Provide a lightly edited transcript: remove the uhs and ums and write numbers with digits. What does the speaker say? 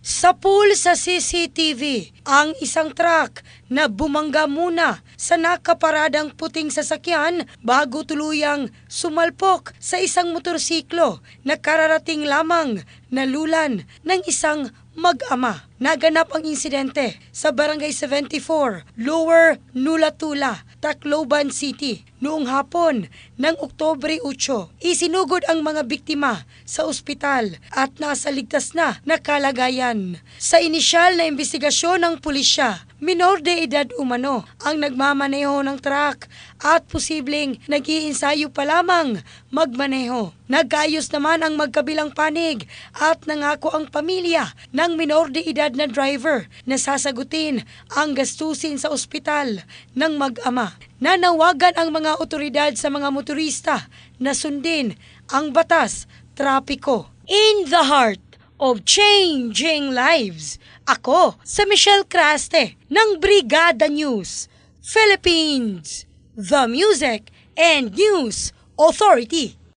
Sa pool sa CCTV, ang isang truck na bumangga muna sa nakaparadang puting sasakyan bago tuluyang sumalpok sa isang motorsiklo na kararating lamang nalulan ng isang mag-ama. Naganap ang insidente sa Barangay 74, Lower Nulatula, Tacloban City noong hapon ng Oktubre 8. Isinugod ang mga biktima sa ospital at nasa ligtas na kalagayan. Sa inisyal na investigasyon ng pulisya, minor de edad umano ang nagmamaneho ng truck at posibleng nag-iinsayo pa lamang magmaneho. Nagkaayos naman ang magkabilang panig at nangako ang pamilya ng minor de edad na driver na sasagutin ang gastusin sa ospital ng mag-ama. Nanawagan ang mga otoridad sa mga motorista na sundin ang batas trapiko. In the heart of changing lives, ako sa Michelle Craste ng Brigada News Philippines, the Music and News Authority.